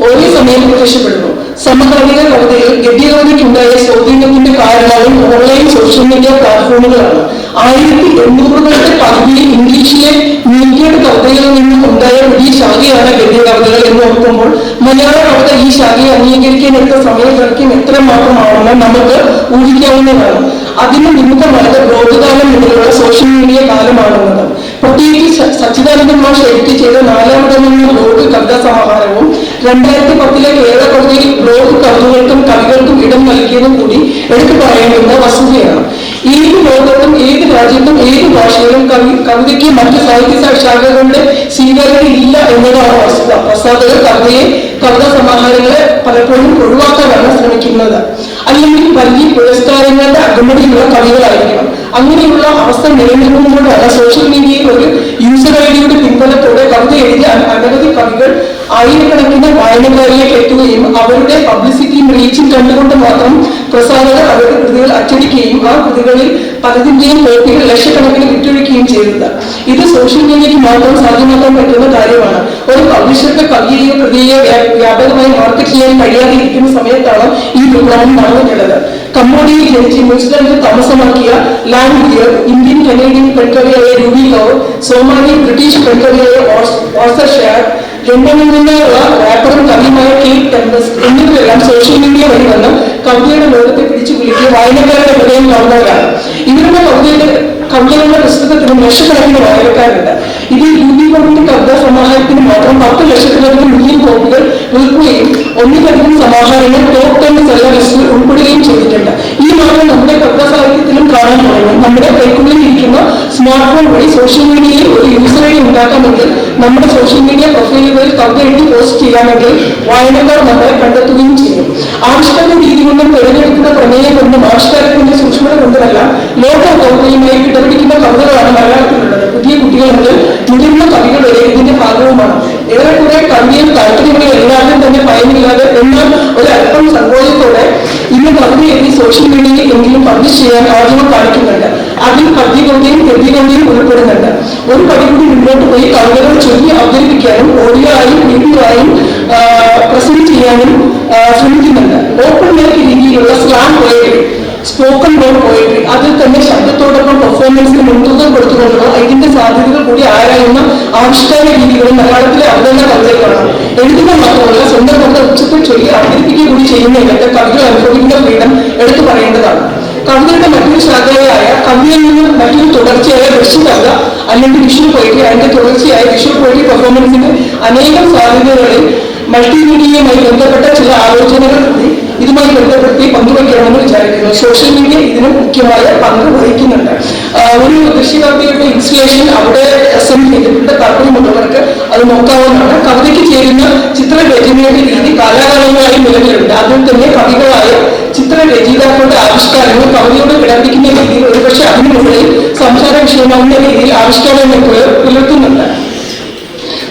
S5: ഒരേ സമയം പ്രത്യക്ഷപ്പെടുന്നു. സമകാലിക കവിതയിൽ ഗദ്യകവിതയ്ക്കുണ്ടായ സ്വാധീനത്തിന്റെ കാരണവും ഓൺലൈൻ സോഷ്യൽ മീഡിയ പ്ലാറ്റ്ഫോമുകളാണ്. 1800കളുടെ പകുതിയിൽ ഇംഗ്ലീഷിലെ മീഡിയയുടെ കവിതകളിൽ നിന്നും ഉണ്ടായ വലിയ ശാഖയാണ് ഗദ്യകവിതകൾ എന്ന് ഓർക്കുമ്പോൾ മലയാള കവിത ഈ ശാഖയെ അംഗീകരിക്കാൻ എടുത്ത സമയദൈർഘ്യം എത്രമാത്രമാണെന്ന് നമുക്ക് ഊഹിക്കാവുന്നതാണ്. അതിന് നിമിത്തമായത് ബ്ലോഗുകാലം മുതലുള്ള സോഷ്യൽ മീഡിയ കാലമാണെന്നത്. പ്രത്യേകിച്ച് സച്ചിദാനന്ദൻ മാഷ് എഡിറ്റ് ചെയ്ത 4ാമതെന്ന ബ്ലോഗ് കവിതാ സമാഹാരവും 2010 കേരള കവിതയിൽ ബ്ലോഗ് കവിതകൾക്കും കവികൾക്കും ഇടം നൽകിയതും കൂടി എടുത്തു പറയേണ്ടുന്ന വസ്തുതയാണ്. ഏത് ലോകത്തും ഏത് രാജ്യത്തും ഏത് ഭാഷയിലും കവിതയ്ക്ക് മറ്റ് സാഹിത്യ ശാഖകളുടെ സ്വീകാര്യത ഇല്ല എന്നതാണ് വസ്തുത. പ്രസാധകർ കവിതാ സമാഹാരങ്ങളെ പലപ്പോഴും ഒഴിവാക്കാനാണ് ശ്രമിക്കുന്നത്. അല്ലെങ്കിൽ വലിയ പുരസ്കാരങ്ങളുടെ അകമ്പടിയുള്ള കവികളായിരിക്കണം. അങ്ങനെയുള്ള അവസ്ഥ നിലനിൽക്കുമ്പോഴാണ് സോഷ്യൽ മീഡിയയിൽ ഒരു യൂസർ ഐഡിയുടെ പിൻബലത്തോടെ കവിത എഴുതിയ അനവധി കവികൾ ആയിരക്കണക്കിന് വായനക്കാരിലേക്ക് എത്തുകയും അവരുടെ പബ്ലിസിറ്റിയും റീച്ചും കണ്ടുകൊണ്ട് മാത്രം പ്രസാധകർ അവരുടെ കൃതികൾ അച്ചടിക്കുകയും ആ കൃതികളിൽ പലതിന്റെയും കോപ്പികൾ ലക്ഷക്കണക്കിന് വിറ്റൊഴിക്കുകയും ചെയ്തത്. ഇത് സോഷ്യൽ മീഡിയയ്ക്ക് മാത്രം സാധ്യമാക്കാൻ പറ്റുന്ന കാര്യമാണ്. ഒരു പബ്ലിഷർക്ക് കവിയെയോ കൃതിയെയോ വ്യാപകമായി മാർക്കറ്റ് ചെയ്യാൻ കഴിയാതെ ഇരിക്കുന്ന സമയത്താണ് ഈ വിപ്ലവം നടന്നിട്ടുള്ളത്. കംബോഡിയയിൽ ജനിച്ച് ന്യൂസിലാൻഡിൽ താമസമാക്കിയ ലാൻഡിയർ, ഇന്ത്യൻ കനേഡിയൻ പെൺകവിയായ രൂബി കൗർ, സോമാലി ബ്രിട്ടീഷ് പെൺകവിയായ ഓർസർ ഷെയർ, ലണ്ടനിൽ നിന്നുള്ള റാപ്പറും കവിയുമായ കേറ്റ് ടെമ്പസ്റ്റ് എന്നിവരെല്ലാം സോഷ്യൽ മീഡിയ വഴി വന്ന് കവിതയുടെ ലോകത്തെ പിടിച്ചു കുലുക്കി വായനക്കാരുടെ ഹൃദയം കാണുന്നവരാണ്. ഇവരുടെ കവിതകളുടെ പുസ്തകത്തിന് ലക്ഷക്കണക്കിന് വായനക്കാരുണ്ട്. ഇതിൽ രൂപീകരണത്തിന്റെ കവിതാ സമാഹാരത്തിന് മാത്രം 10 ലക്ഷത്തിലധികം മില്യൺ കോപ്പികൾ വിൽക്കുകയും ഒന്നിലധികം സമാഹാരങ്ങൾ ടോപ്പ് 10 സെല്ലർ ലിസ്റ്റിൽ ഉൾപ്പെടുകയും ചെയ്തിട്ടുണ്ട്. ഈ മാറ്റം നമ്മുടെ കവിതാ സാഹിത്യത്തിലും കാണാൻ തുടങ്ങി. നമ്മുടെ കൈക്കുള്ളിൽ സ്മാർട്ട് ഫോൺ വഴി സോഷ്യൽ മീഡിയയിൽ ഒരു യൂസർ ഐ ഡി ഉണ്ടാക്കാമെങ്കിൽ നമ്മുടെ സോഷ്യൽ മീഡിയ പ്രൊഫൈലുകളിൽ കവിത എഴുതി പോസ്റ്റ് ചെയ്യാമെങ്കിൽ വായനക്കാർ നമ്മളെ കണ്ടെത്തുകയും ചെയ്യും. ആവിഷ്കാര രീതി കൊണ്ടും തിരഞ്ഞെടുക്കുന്ന പ്രമേയം കൊണ്ടും ആവിഷ്കാരത്തിന്റെ സൂക്ഷ്മത കൊണ്ടുമെല്ലാം ലോക കവിതയുമായി കിടപിടിക്കുന്ന കവിതകളാണ് മലയാളത്തിലുള്ളത്. പുതിയ കുട്ടികൾ മുതൽ മുതിർന്ന കവികൾ വരെ ഇതിന്റെ ഭാഗവുമാണ്. ഏറെക്കുറെ കവിതയും താല്പര്യങ്ങളും എല്ലാവരും തന്നെ ഭയമില്ലാതെ എന്നാൽ ഒരല്പം സങ്കോചത്തോടെ ഇന്ന് കവിത എഴുതി സോഷ്യൽ മീഡിയയിൽ എങ്കിലും പബ്ലിഷ് ചെയ്യാൻ ആഗ്രഹം കാണിക്കുന്നുണ്ട്. അതിൽ പദ്യകവിതയും ഗദ്യകവിതയും ഉൾപ്പെടുന്നുണ്ട്. ഒരു പടി കൂടി മുന്നോട്ട് പോയി കവിതകൾ ചൊല്ലി അവതരിപ്പിക്കാനും ഓഡിയോ ആയും വീഡിയോ ആയും പ്രസന്റ് ചെയ്യാനും ശ്രമിക്കുന്നുണ്ട്. ഓപ്പൺ മൈക്ക് രീതിയിലുള്ള slam poetry, spoken word poetry, അതിൽ തന്നെ ശബ്ദത്തോടൊപ്പം പെർഫോമൻസിന് മുൻതൂക്കം കൊടുത്തുകൊണ്ടുള്ള ഇതിന്റെ സാധ്യതകൾ കൂടി ആരായുന്ന ആവിഷ്കാര രീതികളും മലയാളത്തിലെ അവതരണ കവിതകളാണ്. എഴുതുക മാത്രമല്ല സ്വന്തം കവിത ഉച്ചത്തിൽ ചൊല്ലി അവതരിപ്പിക്കുക കൂടി ചെയ്യുന്നതിനൊക്കെ കവികൾ അനുഭവിക്കുന്ന ഫ്രീഡം എടുത്തു പറയേണ്ടതാണ്. കവിതയുടെ മറ്റൊരു ശാഖയായ കവിതയിൽ നിന്ന് മറ്റൊരു തുടർച്ചയായ ദൃശ്യകവിത അല്ലെങ്കിൽ വിഷ്വൽ പോയിട്രി, അതിന്റെ തുടർച്ചയായ വിഷ്വൽ പോയിട്രി പെർഫോമൻസിന് അനേകം സാധ്യതകളിൽ മൾട്ടിമീഡിയയുമായി ബന്ധപ്പെട്ട ചില ആലോചനകൾ ഇതുമായി ബന്ധപ്പെടുത്തി പങ്കുവയ്ക്കണമെന്ന് വിചാരിക്കുന്നു. സോഷ്യൽ മീഡിയ ഇതിന് മുഖ്യമായ പങ്ക് വഹിക്കുന്നുണ്ട്. ഒരു ദൃശ്യകവിതയുടെ ഇൻസ്റ്റലേഷൻ അവിടെ അസംബ്ലി ചെയ്തിട്ടുണ്ട്. താല്പര്യമുള്ളവർക്ക് അത് നോക്കാവുന്നതാണ്. കവിതയ്ക്ക് ചേരുന്ന ചിത്രരചനയുടെ രീതി കാലാകാലങ്ങളായി നിലവിലുണ്ട്. അതിൽ തന്നെ കവികളായ ചിത്രരചയിതാക്കളുടെ ആവിഷ്കാരങ്ങൾ കവിതയോട് കിടപ്പിക്കുന്ന രീതിയിൽ ഒരുപക്ഷെ അതിനു മുകളിൽ സംസാര വിഷയമാകുന്ന രീതിയിൽ ആവിഷ്കാരങ്ങൾ പുലർത്തുന്നുണ്ട്.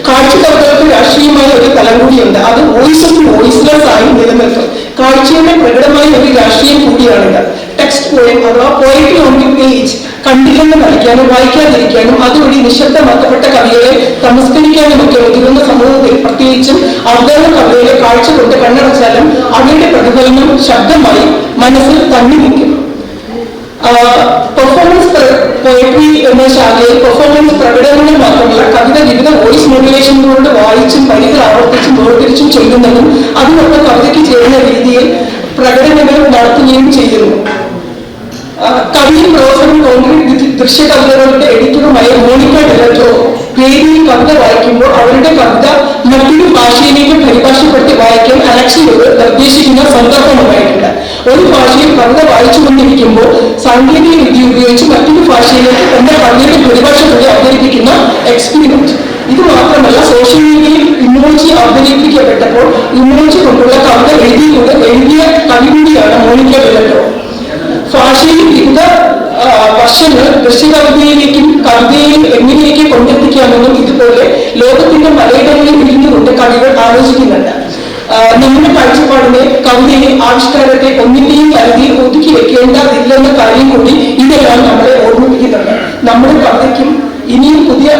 S5: കാഴ്ചകവിതകൾക്ക് രാഷ്ട്രീയമായ ഒരു തലം കൂടിയുണ്ട്. അത് വോയിസസ് വോയിസ്ലെസ് ആയി നിലനിൽക്കും. കാഴ്ചയുടെ പ്രകടമായ ഒരു രാഷ്ട്രീയം കൂടിയാണിത്. ടെക്സ്റ്റ് പോയം അഥവാ പോയട്രി ഓൺ ദി പേജ് കണ്ടില്ലെന്ന് കളിക്കാനും വായിക്കാതിരിക്കാനും അതുവഴി നിശബ്ദമാക്കപ്പെട്ട കവികളെ തമസ്കരിക്കാനുമൊക്കെ മുതിർന്ന സമൂഹത്തിൽ പ്രത്യേകിച്ചും അവതരണ കവിതയുടെ കാഴ്ച കൊണ്ട് കണ്ണടച്ചാലും അവയുടെ പ്രതിഫലനം ശബ്ദമായി മനസ്സിൽ തങ്ങി നിൽക്കും. പെർഫോമൻസ് പോയട്രി എന്ന ശാഖയിൽ പെർഫോമൻസ് പ്രകടനങ്ങൾ മാത്രമല്ല കവിത വിവിധ വോയിസ് മോഡുലേഷനുകളോട് വായിച്ചും വരികൾ ആവർത്തിച്ചും വേർതിരിച്ചും ചൊല്ലുന്നതും അതിനൊപ്പം കവിതയ്ക്ക് ചേരുന്ന രീതിയിൽ പ്രകടനങ്ങൾ നടത്തുകയും ചെയ്യുന്നു. കവിയും പ്രൊഫസറും കോൺക്രീറ്റ് ദൃശ്യകവിതകളുടെ എഡിറ്ററുമായ മോണിക്ക ഡെലറ്റോ വേദിയിൽ കവിത വായിക്കുമ്പോൾ അവരുടെ കവിത മറ്റൊരു ഭാഷയിലേക്ക് പരിഭാഷപ്പെടുത്തി വായിക്കാൻ അലക്സിയോട് നിർദ്ദേശിക്കുന്ന സന്ദർഭമുണ്ടായിട്ടുണ്ട്. ഒരു ഭാഷയിൽ കവിത വായിച്ചുകൊണ്ടിരിക്കുമ്പോൾ സാങ്കേതിക വിദ്യ ഉപയോഗിച്ച് മറ്റൊരു ഭാഷയിലേക്ക് തന്റെ കവിതയുടെ പരിഭാഷ കൂടി അവതരിപ്പിക്കുന്ന എക്സ്പീരിയൻസ്. ഇത് മാത്രമല്ല സോഷ്യൽ മീഡിയയിൽ ഇമോജി അവതരിപ്പിക്കപ്പെട്ടപ്പോൾ ഇമോജി കൊണ്ടുള്ള കവിത എഴുതിയ കവി കൂടിയാണ് മോണിക്ക ഡെലറ്റോ. ഭാഷയിൽ വിവിധ വർഷങ്ങൾ ദൃശ്യകവിതയിലേക്കും കവിതയിൽ എങ്ങനെയൊക്കെ കൊണ്ടെത്തിക്കാമെന്നും ഇതുപോലെ ലോകത്തിന്റെ പലയിടങ്ങളിൽ ഇരുന്നുകൊണ്ട് കവികൾ ആലോചിക്കുന്നുണ്ട്. നമ്മുടെ കാഴ്ചപ്പാടിനെ കവിതയെ ആവിഷ്കാരത്തെ ഒന്നിന്റെയും പരിധിയിൽ ഒതുക്കി വെക്കേണ്ടതില്ലെന്ന കാര്യം കൂടി ഇതെല്ലാം നമ്മളെ ഓർമ്മിപ്പിക്കുന്നുണ്ട്. നമ്മുടെ കവിതയ്ക്കും ഇനിയും പുതിയ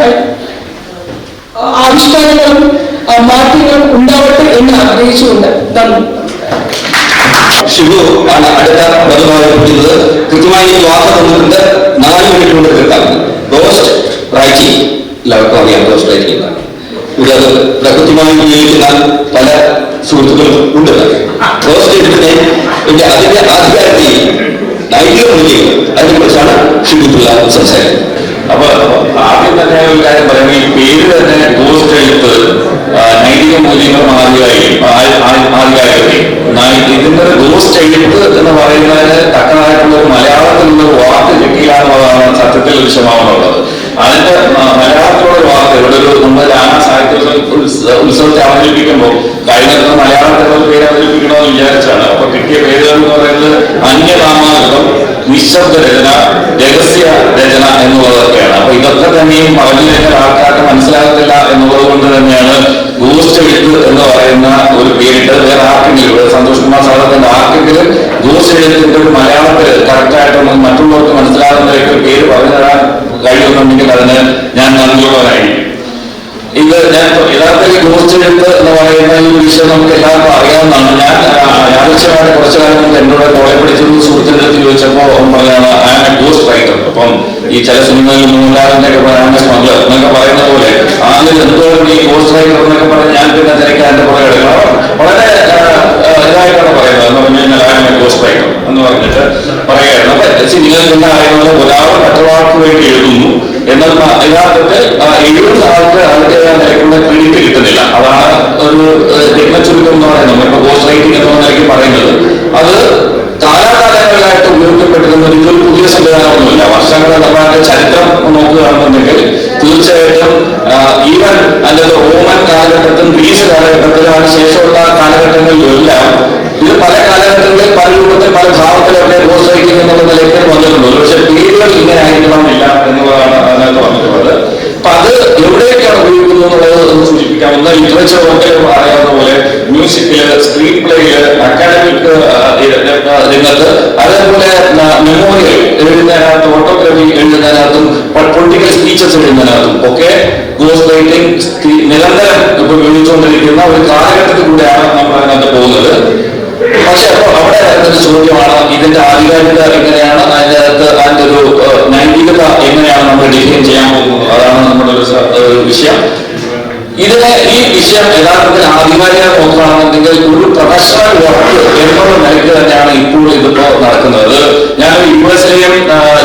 S5: ആവിഷ്കാരങ്ങളും മാറ്റങ്ങളും ഉണ്ടാവട്ടെ എന്ന് ആഗ്രഹിച്ചുകൊണ്ട് നന്ദി.
S1: ഷിബു ആണ് അടുത്ത പദവിക്കുന്നത്. കൃത്യമായി വാർത്ത തന്നിട്ടുണ്ട്. 4 മിനിറ്റ് കൊണ്ട് തീർക്കാം. റോസ്റ്റ് റൈറ്റിംഗ് എല്ലാവർക്കും അറിയാം. റോസ്റ്റ് റൈറ്റിംഗ് എന്താണ്? ഇവിടെ അത് പ്രകൃത്യമായി ഉപയോഗിക്കുന്ന പല സുഹൃത്തുക്കളും ഉണ്ട്. റോസ്റ്റ് എഴുത്തിന്റെ അതിന്റെ ആധികാരത്തിൽ നൈതിക മൂല്യം അതിനെക്കുറിച്ചാണ് ഷിബുത്തുള്ള സംസാരിക്കുന്നത്.
S6: അപ്പൊ ആദ്യം തന്നെ ഒരു കാര്യം പറയുമ്പോൾ ഈ പേര് തന്നെ ഗോസ്റ്റ് എഴുത്ത് നൈതിക മൂല്യങ്ങൾ ആധികാരികതയും ഇതിന്റെ ഗോസ്റ്റ് എഴുത്ത് എന്ന് പറയുന്നതിന് തക്കതായിട്ടുള്ള ഒരു മലയാളത്തിലുള്ള ഒരു വാക്ക് കിട്ടിയില്ലാന്നുള്ളതാണ് സത്യത്തിൽ വിഷമാവുന്നുള്ളത്. അതിന്റെ മലയാളത്തിലുള്ള ഒരു വാക്ക് ഇവിടെ ഒരു നമ്മുടെ ലാന സാഹിത്യ ഉത്സവത്തെ അവതരിപ്പിക്കുമ്പോൾ കഴിഞ്ഞ മലയാളത്തിലുള്ള പേര് അവതരിപ്പിക്കണമെന്ന് വിചാരിച്ചാണ്. അപ്പൊ കിട്ടിയ പേരുകൾ എന്ന് പറയുന്നത് അന്യനാമാകൃതം, നിശബ്ദ രചന, രഹസ്യ രചന എന്നുള്ളതൊക്കെയാണ്. അപ്പൊ ഇതൊക്കെ തന്നെയും പറഞ്ഞു കഴിഞ്ഞാൽ ആൾക്കാർക്ക് മനസ്സിലാകത്തില്ല എന്നുള്ളത് കൊണ്ട് തന്നെയാണ് ഗോസ്റ്റ് എഴുത്ത് എന്ന് പറയുന്ന ഒരു പേരിട്ട്. വേറെ ആർക്കെങ്കിലും സന്തോഷ് കുമാർ സാറിന്റെ ആർക്കെങ്കിലും ഗോസ്റ്റ് എഴുത്തിന്റെ ഒരു മലയാളത്തിൽ കറക്റ്റായിട്ട് മറ്റുള്ളവർക്ക് മനസ്സിലാകുന്ന ഒരു പേര് പറഞ്ഞു തരാൻ കഴിയുന്നുണ്ടെങ്കിൽ അതിന് ഞാൻ നന്ദിയുള്ളവരായിരിക്കും. ഇത് ഞാൻ യഥാർത്ഥത്തിൽ ഗോസ്റ്റ് എഴുത്ത് എന്ന് പറയുന്ന ഈ വിഷയം നമുക്ക് എല്ലാവർക്കും അറിയാവുന്നതാണ്. ഞാൻ യാദൃശ്യമായിട്ട് കുറച്ചു കാലം മുമ്പ് എന്നോട് കോളേജ് പഠിച്ചൊരു സുഹൃത്തിന്റെ അടുത്ത് ചോദിച്ചപ്പോൾ പറഞ്ഞാണ് I am a ghost writer. അപ്പം ഈ ചില സിനിമകളിൽ മോഹൻലാലിന്റെ സ്മഗ്ലർ എന്നൊക്കെ പറയുന്ന പോലെ ആദ്യം എന്തുകൊണ്ട് ഈ ഗോസ്റ്റ് റൈറ്റർ എന്നൊക്കെ പറഞ്ഞ് ഞാൻ പിന്നെ തിരക്കാൻ എന്റെ പുറകെ എടുക്കണം. വളരെ ഇതായിട്ടാണ് പറയുന്നത് എന്ന് പറഞ്ഞു കഴിഞ്ഞാൽ I am a ghost writer എന്ന് പറഞ്ഞിട്ട് പറയുകയായിരുന്നു. അപ്പൊ നിങ്ങൾ പിന്നെ അറിയുന്നത് ഒരാൾ മറ്റൊരാൾക്ക് വേണ്ടി എഴുതുന്നു എന്നാൽ യഥാർത്ഥത്തിൽ എഴുതുന്ന ആൾക്ക് അതിൻ്റെതായ നിലയ്ക്കുള്ള ക്രെഡിറ്റ് കിട്ടുന്നില്ല. അതാണ് ഒരു ചുരുക്കം എന്ന് പറയുന്നത്. നമ്മളിപ്പോ ഗോസ്റ്റ് റൈറ്റിംഗ് എന്ന നിലയ്ക്ക് പറയുന്നത് അത് കാലാകാലങ്ങളിലായിട്ട് ഉപയോഗിക്കപ്പെട്ടിരുന്ന ഇതൊരു പുതിയ സംവിധാനമൊന്നുമില്ല. വർഷങ്ങളെ നമ്മുടെ ചരിത്രം നോക്കുകയാണെന്നുണ്ടെങ്കിൽ തീർച്ചയായിട്ടും ഈവൻ അതിന്റെ റോമൻ കാലഘട്ടത്തിലും ഗ്രീസ് കാലഘട്ടത്തിലും അതിനുശേഷമുള്ള കാലഘട്ടങ്ങളിലെല്ലാം ഇത് പല കാലഘട്ടങ്ങളിൽ പല രൂപത്തിൽ പല ഭാവത്തിലൊക്കെ പ്രോത്സാഹിക്കും എന്നുള്ള നിലയ്ക്ക് വന്നിട്ടുണ്ട്. പക്ഷെ പേരുകൾ ഇങ്ങനെ ആയിരിക്കണമെന്നില്ല എന്നുള്ളതാണ് അതിനകത്ത് വന്നിട്ടുള്ളത്. അപ്പൊ അത് എവിടെയൊക്കെയാണ് ഉപയോഗിക്കുന്നത് എന്നുള്ളത് ഒന്ന് സൂചിപ്പിക്കാം. ഒന്ന് ലിറ്ററേച്ചർ വർക്കിൽ അറിയാവുന്ന പോലെ മ്യൂസിക്കില്, സ്ക്രീൻ പ്ലേയില്, അക്കാഡമിക് രംഗത്ത്, അതേപോലെ മെമ്മോറിയൽ എഴുതുന്നതിനകത്ത്, ഓട്ടോഗ്രാഫി എഴുതുന്നതിനകത്തും, പൊളിറ്റിക്കൽ സ്പീച്ചസ് എഴുതുന്നതിനകത്തും ഒക്കെ ഗോസ്റ്റ് റൈറ്റിംഗ് നിരന്തരം ഇപ്പൊ ഉപയോഗിച്ചുകൊണ്ടിരിക്കുന്ന ഒരു കാലഘട്ടത്തിൽ കൂടെയാണ് നമ്മൾ അതിനകത്ത് പോകുന്നത്. പക്ഷെ അപ്പോൾ അവിടെ ഒരു ചോദ്യമാണ്, ഇതിന്റെ ആധികാരികത എങ്ങനെയാണ്, അതിന്റെ ഒരു നൈതികത എങ്ങനെയാണ് നമ്മൾ ഡിഫൈൻ ചെയ്യാൻ പോകുന്നത്. അതാണ് നമ്മുടെ ഒരു വിഷയം. ഈ വിഷയം യഥാർത്ഥത്തിൽ ആധികാരികത നോക്കുകയാണെന്നുണ്ടെങ്കിൽ ഒരു പ്രൊഫഷണൽ വർക്ക് എന്നുള്ള നിലയ്ക്ക് തന്നെയാണ് ഇപ്പോൾ ഇതിപ്പോ നടക്കുന്നത്. ഞാൻ യുഎസിലെയും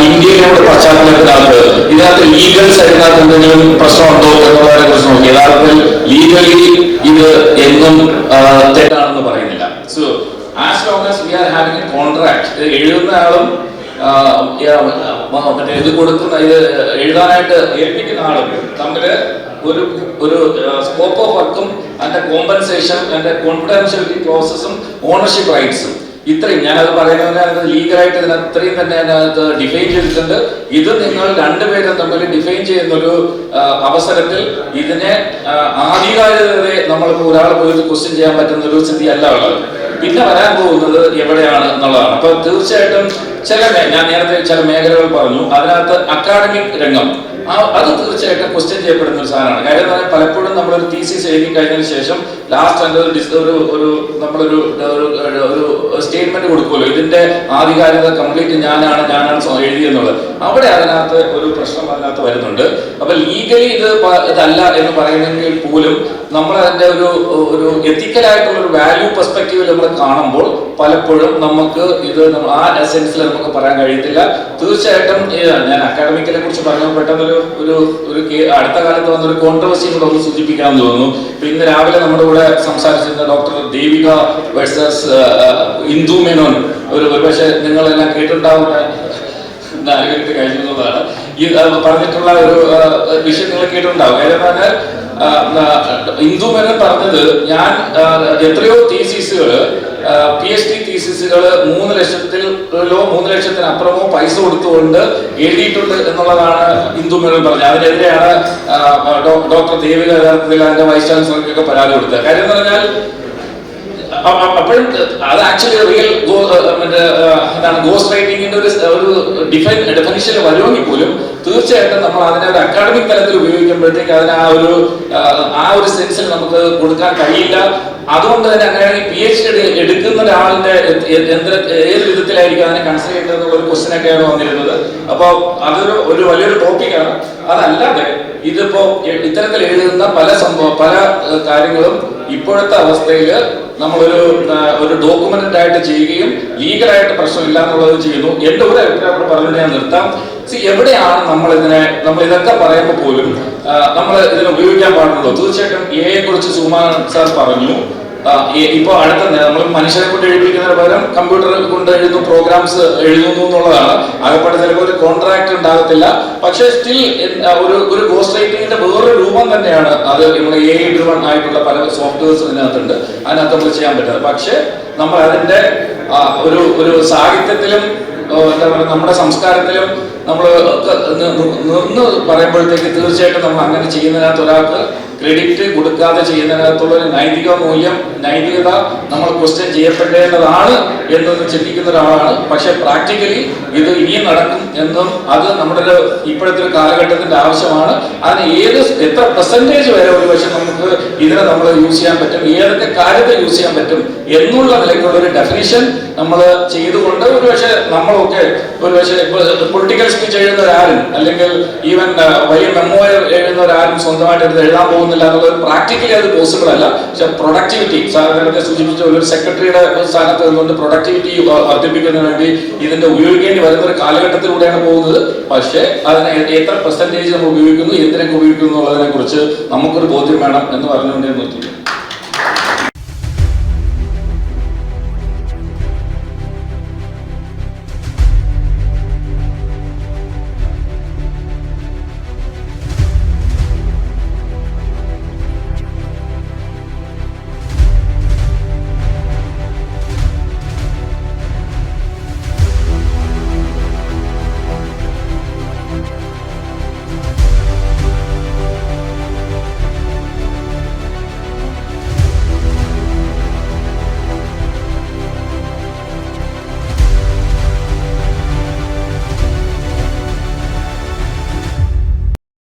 S6: ഇന്ത്യയിലെയും കൂടെ പശ്ചാത്തലത്തിനകത്ത് ഇതിനകത്ത് ലീഗൽ സൈഡിനകത്ത് എന്തെങ്കിലും പ്രശ്നമുണ്ടോ എന്നുള്ളതിനെ കുറിച്ച് നോക്കി യഥാർത്ഥത്തിൽ ലീഗലി ഇത് എന്നും തെറ്റാണെന്ന് പറയുന്നില്ല. So as long as we are having A contract, എഴുതുന്ന ആളും മറ്റേ ഇത് കൊടുക്കുന്ന ഇത് എഴുതാനായിട്ട് ഏൽപ്പിക്കുന്ന ആളും തമ്മില് ഒരു സ്കോപ്പ് ഓഫ് വർക്കും അതിന്റെ കോമ്പൻസേഷൻ, അതിന്റെ കോൺഫിഡൻഷ്യലിറ്റി ക്ലോസസും ഓണർഷിപ്പ് റൈറ്റ്സും ഇത്രയും ഞാനത് പറയുന്നതിനകത്ത് ലീഗലായിട്ട് ഇതിനകത്ത് ഇത്രയും തന്നെ അതിനകത്ത് ഡിഫൈൻ ചെയ്തിട്ടുണ്ട്. ഇത് നിങ്ങൾ രണ്ടുപേരും തമ്മിൽ ഡിഫൈൻ ചെയ്യുന്നൊരു അവസരത്തിൽ ഇതിനെ ആധികാരികതയെ നമ്മൾക്ക് ഒരാൾ പോയിട്ട് ക്വസ്റ്റ്യൻ ചെയ്യാൻ പറ്റുന്ന ഒരു സ്ഥിതി അല്ല ഉള്ളത്. പിന്നെ വരാൻ പോകുന്നത് എവിടെയാണ് എന്നുള്ളതാണ്. അപ്പൊ തീർച്ചയായിട്ടും ഞാൻ നേരത്തെ ചില മേഖലകൾ പറഞ്ഞു, അതിനകത്ത് അക്കാഡമിക് രംഗം അത് തീർച്ചയായിട്ടും ക്വസ്റ്റ്യൻ ചെയ്യപ്പെടുന്ന ഒരു സാധനമാണ്. കാര്യം എന്ന് പറഞ്ഞാൽ പലപ്പോഴും നമ്മളൊരു തീസിസ് എഴുതി കഴിഞ്ഞതിന് ശേഷം ലാസ്റ്റ് നമ്മളൊരു സ്റ്റേറ്റ്മെന്റ് കൊടുക്കുമല്ലോ, ഇതിന്റെ ആധികാരികത കംപ്ലീറ്റ് ഞാനാണ് എഴുതിയെന്നുള്ളത്. അവിടെ അതിനകത്ത് ഒരു പ്രശ്നം അതിനകത്ത് വരുന്നുണ്ട്. അപ്പൊ ലീഗലി ഇതല്ല എന്ന് പറയുന്നെങ്കിൽ പോലും നമ്മൾ അതിന്റെ ഒരു എത്തിക്കലായിട്ടുള്ള ഒരു വാല്യൂ പെർസ്പെക്റ്റീവിൽ നമ്മൾ കാണുമ്പോൾ പലപ്പോഴും നമുക്ക് ഇത് ആ സെൻസിൽ നമുക്ക് പറയാൻ കഴിയത്തില്ല. തീർച്ചയായിട്ടും ഞാൻ അക്കാഡമിക്കിനെ കുറിച്ച് പറഞ്ഞു പെട്ടെന്നൊരു അടുത്ത കാലത്ത് വന്നൊരു കോൺട്രവേഴ്സി കൂടെ ഒന്ന് സൂചിപ്പിക്കാമെന്ന് തോന്നുന്നു. പിന്നെ രാവിലെ നമ്മുടെ കൂടെ സംസാരിച്ചിരുന്ന ഡോക്ടർ ദേവിക വേഴ്സസ് ഇന്ദു മേനോൻ ഒരുപക്ഷെ നിങ്ങളെല്ലാം കേട്ടിട്ടുണ്ടാവുന്ന കഴിഞ്ഞതാണ് ഈ പറഞ്ഞിട്ടുള്ള ഒരു വിഷയം നിങ്ങൾ കേട്ടിട്ടുണ്ടാവും. ഏതായാലും ഇന്ദു മേനോൻ പറഞ്ഞത്, ഞാൻ എത്രയോ തീസിസുകൾ PhD തീസിസുകൾ 3 ലക്ഷത്തിലോ 3 ലക്ഷത്തിനപ്പുറമോ പൈസ കൊടുത്തുകൊണ്ട് എഴുതിയിട്ടുണ്ട് എന്നുള്ളതാണ് ഇന്ദു മേനോൻ പറഞ്ഞത്. അതിനെതിരെയാണ് ഡോക്ടർ ദേവിക യഥാർത്ഥത്തിൽ അതിന്റെ വൈസ് ചാൻസലർക്കൊക്കെ പരാതി കൊടുത്തത്. കാര്യം എന്ന് പറഞ്ഞാൽ അപ്പോഴും അത് ആക്ച്വലി റിയൽ എന്താണ് ഗോസ്റ്റ് റൈറ്റിംഗിന്റെ ഒരു ഡെഫിനിഷനിൽ വരുമെങ്കിൽ പോലും തീർച്ചയായിട്ടും നമ്മൾ അതിനെ ഒരു അക്കാഡമിക് തലത്തിൽ ഉപയോഗിക്കുമ്പോഴത്തേക്ക് അതിന് ആ ഒരു സെൻസിൽ നമുക്ക് കൊടുക്കാൻ കഴിയില്ല. അതുകൊണ്ട് തന്നെ അങ്ങനെ PhD എടുക്കുന്ന ഒരാളിന്റെ ഏത് വിധത്തിലായിരിക്കും അതിനെ കൺസിഡർ ചെയ്യേണ്ടത് എന്നുള്ള ഒരു ക്വസ്റ്റ്യൻ ഒക്കെയാണ് വന്നിരുന്നത്. അപ്പോൾ അതൊരു വലിയൊരു ടോപ്പിക്കാണ്. അതല്ലാതെ ഇതിപ്പോ ഇത്തരത്തിൽ എഴുതുന്ന പല കാര്യങ്ങളും ഇപ്പോഴത്തെ അവസ്ഥയിൽ നമ്മളൊരു ഡോക്യുമെന്റഡ് ആയിട്ട് ചെയ്യുകയും ലീഗലായിട്ട് പ്രശ്നമില്ല എന്നുള്ളത് ചെയ്യുന്നു. എന്റെ ഒരു അഭിപ്രായം പറഞ്ഞിട്ട് ഞാൻ നിർത്താം. എവിടെയാണ് നമ്മൾ ഇതൊക്കെ പറയുമ്പോൾ പോലും നമ്മൾ ഇതിനെ ഉപയോഗിക്കാൻ പാടുള്ളൂ. തീർച്ചയായിട്ടും എയെ കുറിച്ച് സുമാൻ സാർ പറഞ്ഞു. ഇപ്പൊ അടുത്ത നമ്മൾ മനുഷ്യരെ കൊണ്ട് എഴുതിക്കുന്നതിന് പകരം കമ്പ്യൂട്ടർ കൊണ്ട് എഴുതുന്നു, പ്രോഗ്രാംസ് എഴുതുന്നു എന്നുള്ളതാണ്. ആകെപ്പാടെ ചിലപ്പോൾ ഒരു കോൺട്രാക്ട് ഉണ്ടാകത്തില്ല. പക്ഷേ സ്റ്റിൽ ഒരു ഗോസ്റ്റ് റൈറ്റിംഗിന്റെ വേറൊരു രൂപം തന്നെയാണ് അത്. നമ്മുടെ AI ഡ്രിവൺ ആയിട്ടുള്ള പല സോഫ്റ്റ്വെയർസ് ഇതിനകത്തുണ്ട്, അതിനകത്ത് നമ്മൾ ചെയ്യാൻ പറ്റുന്നത്. പക്ഷെ നമ്മൾ അതിന്റെ ഒരു സാഹിത്യത്തിലും എന്താ പറയുക നമ്മുടെ സംസ്കാരത്തിലും നമ്മൾ നിന്ന് പറയുമ്പോഴത്തേക്ക് തീർച്ചയായിട്ടും നമ്മൾ അങ്ങനെ ചെയ്യുന്നതിനകത്ത് ഒരാൾക്ക് ക്രെഡിറ്റ് കൊടുക്കാതെ ചെയ്യുന്നതിനകത്തുള്ള ഒരു നൈതികത നമ്മൾ ക്വസ്റ്റ്യൻ ചെയ്യപ്പെടേണ്ടതാണ് എന്നൊന്ന് ചിന്തിക്കുന്ന ഒരാളാണ്. പക്ഷെ പ്രാക്ടിക്കലി ഇത് ഇനിയും നടക്കും എന്നും അത് നമ്മുടെ ഇപ്പോഴത്തെ ഒരു കാലഘട്ടത്തിന്റെ ആവശ്യമാണ്. അതിന് എത്ര പെർസെന്റേജ് വരെ ഒരു പക്ഷെ നമുക്ക് ഇതിനെ നമ്മൾ യൂസ് ചെയ്യാൻ പറ്റും, ഏതൊക്കെ കാര്യത്തെ യൂസ് ചെയ്യാൻ പറ്റും എന്നുള്ള നിലയ്ക്കുള്ള ഒരു ഡെഫിനിഷൻ നമ്മൾ ചെയ്തുകൊണ്ട് ഒരുപക്ഷെ നമ്മളൊക്കെ ഒരുപക്ഷെ പൊളിറ്റിക്കൽ സ്പീച്ച് എഴുതുന്നവരാരും അല്ലെങ്കിൽ ഈവൻ വലിയ മെമ്മോയർ എഴുതുന്നവരാരും സ്വന്തമായിട്ട് ഇത് എഴുതാൻ പോകുന്നില്ല എന്നുള്ളത് പ്രാക്ടിക്കലി അത് പോസിബിൾ അല്ല. പക്ഷെ പ്രൊഡക്ടിവിറ്റി സാധാരണ സൂചിപ്പിച്ച ഒരു സെക്രട്ടറിയുടെ സ്ഥാനത്ത് നിന്നുകൊണ്ട് പ്രൊഡക്ടിവിറ്റി വർദ്ധിപ്പിക്കുന്നതിന് വേണ്ടി ഇതിന്റെ ഉപയോഗിക്കേണ്ടി വരുന്ന ഒരു കാലഘട്ടത്തിലൂടെയാണ് പോകുന്നത്. പക്ഷേ അതിനെ എത്ര പെർസെന്റേജ് നമ്മൾ ഉപയോഗിക്കുന്നു, എന്തിനൊക്കെ ഉപയോഗിക്കുന്നു എന്നുള്ളതിനെ കുറിച്ച് നമുക്കൊരു ബോധ്യം വേണം എന്ന് പറഞ്ഞുകൊണ്ടേ നിർത്തുന്നു.